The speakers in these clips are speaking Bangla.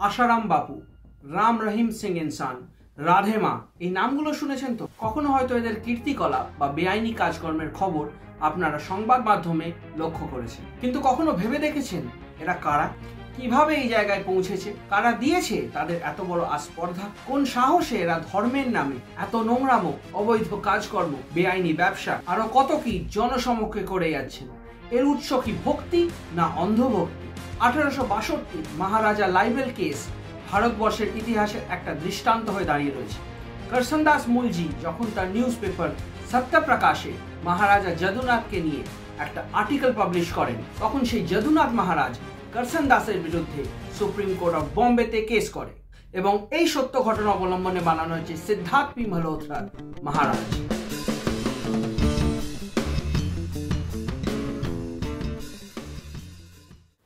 আশারাম বাপু, রাম রহিম সিং ইনসান, রাধে মা, এই নামগুলো শুনেছেন তো? কখনো হয়তো এদের কীর্তিকলাপ বা বেআইনি কাজকর্মের খবর আপনারা সংবাদ মাধ্যমে লক্ষ্য করেছেন, কিন্তু কখনো ভেবে দেখেছেন এরা কারা, কিভাবে এই জায়গায় পৌঁছেছে, কারা দিয়েছে তাদের এত বড় আস্পর্ধা, কোন সাহসে এরা ধর্মের নামে এত নোংরামো, অবৈধ কাজকর্ম, বেআইনি ব্যবসা আরো কত কি জনসমক্ষে করে যাচ্ছেন? এর উৎস কি ভক্তি না অন্ধভক্তি? 1862 মহারাজা লাইবেল কেস ভারতবর্ষের ইতিহাসের একটা দৃষ্টান্ত হয়ে দাঁড়িয়ে রয়েছে। করসনদাস মূলজি যখন তার নিউজ পেপার সত্যপ্রকাশে মহারাজা যদুনাথকে নিয়ে একটা আর্টিকেল পাবলিশ করেন, তখন সেই যদুনাথ মহারাজ করসনদাসের বিরুদ্ধে সুপ্রিম কোর্ট অফ বম্বেতে কেস করে এবং এই সত্য ঘটনা অবলম্বনে বানানো হয়েছে সিদ্ধার্থ পি মালহোত্রার মহারাজ।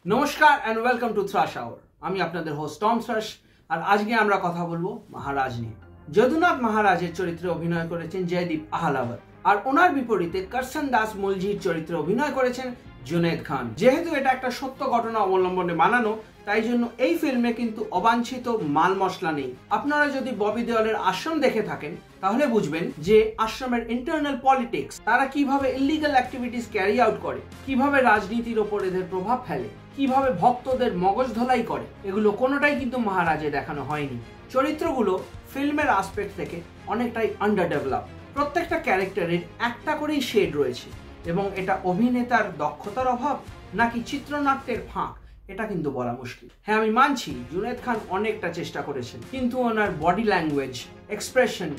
নমস্কার and welcome to thrash hour. আমি আপনাদের হোস্ট টম থ্রাশ, আর আজকে আমরা কথা বলবো মহারাজ নিয়ে। যদুনাথ মহারাজের চরিত্রে অভিনয় করেছেন জয়দীপ আহলাওয়াত, আর ওনার বিপরীতে করসনদাস মূলজির চরিত্রে অভিনয় করেছেন জুনেদ খান। যেহেতু এটা একটা সত্য ঘটনা অবলম্বনে বানানো, তাই জন্য এই ফিল্মে কিন্তু অবাঞ্ছিত মাল মশলা নেই। আপনারা যদি ববি দেওয়ালের আশ্রম দেখে থাকেন তাহলে বুঝবেন যে আশ্রমের ইন্টারনাল পলিটিক্স, তারা কিভাবে ইলিগাল অ্যাক্টিভিটিস ক্যারি আউট করে, কিভাবে রাজনীতির ওপর এদের প্রভাব ফেলে, কিভাবে ভক্তদের মগজ ধোলাই করে, এগুলো কোনোটাই কিন্তু মহারাজে দেখানো হয়নি। চরিত্রগুলো ফিল্মের আসপেক্ট থেকে অনেকটাই আন্ডার ডেভেলপ। প্রত্যেকটা ক্যারেক্টারের একটা করেই শেড রয়েছে এবং এটা অভিনেতার দক্ষতার অভাব নাকি চিত্রনাট্যের ফাঁক, এটা কিন্তু বলা মুশকিল। হ্যাঁ, আমি মানছি জুনেদ খান অনেকটা চেষ্টা করেছেন, কিন্তু ওনার body language, expression,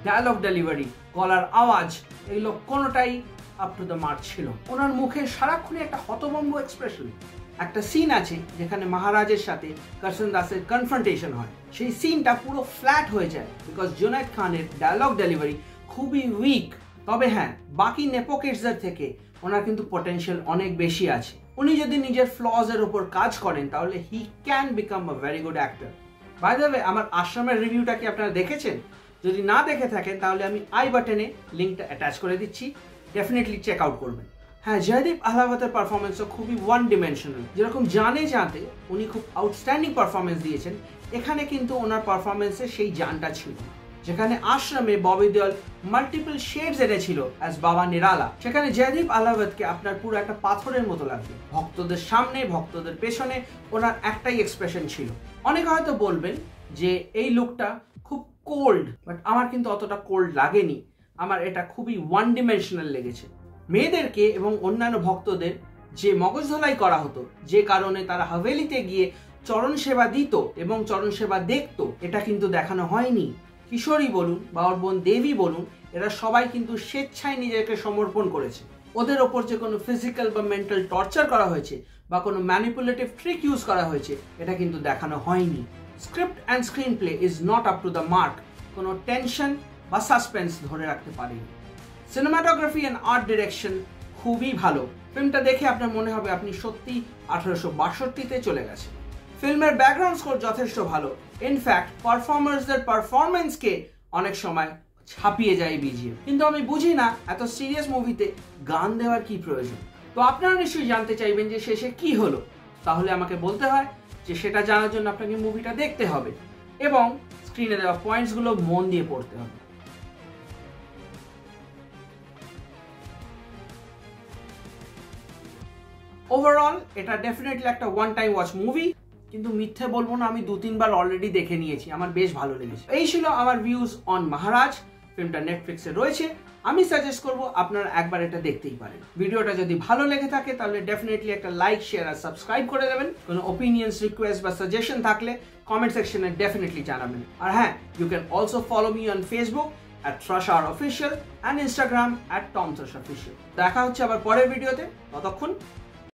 dialogue delivery, গলার আওয়াজ, এগুলো কোনোটাই আপ টু দ্য মার্ক ছিল। ওনার মুখে সারাক্ষণই একটা হতভম্ব এক্সপ্রেশন। একটা সিন আছে যেখানে মহারাজের সাথে করসনদাসের কনফ্রন্টেশন হয়, সেই সিনটা পুরো ফ্ল্যাট হয়ে যায় বিকজ জুনেদ খানের ডায়লগ ডেলিভারি খুবই উইক। তবে হ্যাঁ, বাকি নেপোকিডসদের থেকে ওনার কিন্তু পটেনশিয়াল অনেক বেশি আছে। উনি যদি নিজের ফ্লজ এর উপর কাজ করেন তাহলে he can become a very good actor. By the way, আমার আশ্রমের রিভিউটা কি আপনারা দেখেছেন? যদি না দেখে থাকেন তাহলে আমি আই বাটনে লিঙ্কটা অ্যাটাচ করে দিচ্ছি, ডেফিনেটলি চেক আউট করবেন। হ্যাঁ, জয়দীপ আহলাওয়াতের পারফরমেন্সও খুবই ওয়ান ডিমেনশনাল। যেরকম জানে জানতে উনি খুব আউটস্ট্যান্ডিং পারফরমেন্স দিয়েছেন, এখানে কিন্তু ওনার পারফরমেন্সে সেই জানটা ছিল। যেখানে আশ্রমে ববি দেওয়াল মাল্টিপল শেডস এনেছিল অ্যাজ বাবা নিরালা, সেখানে জয়দীপ আহলাওয়াতকে আপনার পুরো একটা পাথরের মতো লাগবে। ভক্তদের সামনে, ভক্তদের পেছনে ওনার একটাই এক্সপ্রেশন ছিল। অনেকে হয়তো বলবেন যে এই লুকটা খুব কোল্ড, বাট আমার কিন্তু অতটা কোল্ড লাগেনি। আমার এটা খুবই ওয়ান ডিমেনশনাল লেগেছে। মেয়েদেরকে এবং অন্যান্য ভক্তদের যে মগজ ধোলাই করা হতো, যে কারণে তারা হাভেলিতে গিয়ে চরণ সেবা দিত এবং চরণ সেবা দেখতো, এটা কিন্তু দেখানো হয়নি। কিশোরী বলুন বা ওর বোন দেবী বলুন, এরা সবাই কিন্তু স্বেচ্ছায় নিজেকে সমর্পণ করেছে। ওদের ওপর যে কোনো ফিজিক্যাল বা মেন্টাল টর্চার করা হয়েছে বা কোনো ম্যানিপুলেটিভ ট্রিক ইউজ করা হয়েছে, এটা কিন্তু দেখানো হয়নি। Script and screen play is not up to the mark. কোনো টেনশন বা সাসপেন্স ধরে রাখতে পারেনি। সিনেমাটোগ্রাফি অ্যান্ড আর্ট ডিরেকশন খুবই ভালো। ফিল্মটা দেখে আপনার মনে হবে আপনি সত্যি 1862-তে চলে গেছে। ফিল্মের ব্যাকগ্রাউন্ড স্কোর যথেষ্ট ভালো। ইনফ্যাক্ট পারফর্মার্সদের পারফরমেন্সকে অনেক সময় ছাপিয়ে যায় বিজিএম। কিন্তু আমি বুঝি না এত সিরিয়াস মুভিতে গান দেওয়ার কি প্রয়োজন। তো আপনারা নিশ্চয়ই জানতে চাইবেন যে শেষে কি হলো। তাহলে আমাকে বলতে হয় যে সেটা জানার জন্য আপনাকে মুভিটা দেখতে হবে এবং স্ক্রিনে দেওয়া পয়েন্টসগুলো মন দিয়ে পড়তে হবে। ওভারঅল এটা ডেফিনেটলি একটা ওয়ান টাইম ওয়াচ মুভি, কিন্তু মিথ্যে বলবো না, আমি 2-3 বার অলরেডি দেখে নিয়েছি, আমার বেশ ভালো লেগেছে। এই ছিল আমার ভিউজ অন মহারাজ। ফিল্মটা নেটফ্লিক্সে রয়েছে, আমি সাজেস্ট করব আপনারা একবার এটা দেখতেই পারেন। ভিডিওটা যদি ভালো লেগে থাকে তাহলে ডেফিনেটলি একটা লাইক, শেয়ার আর সাবস্ক্রাইব করে দেবেন। কোনো ওপিনিয়ন্স, রিকোয়েস্ট বা সাজেশন থাকলে কমেন্ট সেকশনে ডেফিনেটলি জানাবেন। আর হ্যাঁ, you can also follow me on Facebook @ThrashOurOfficial and Instagram @TomThrashOfficial। দেখা হচ্ছে আবার পরের ভিডিওতে, ততক্ষণ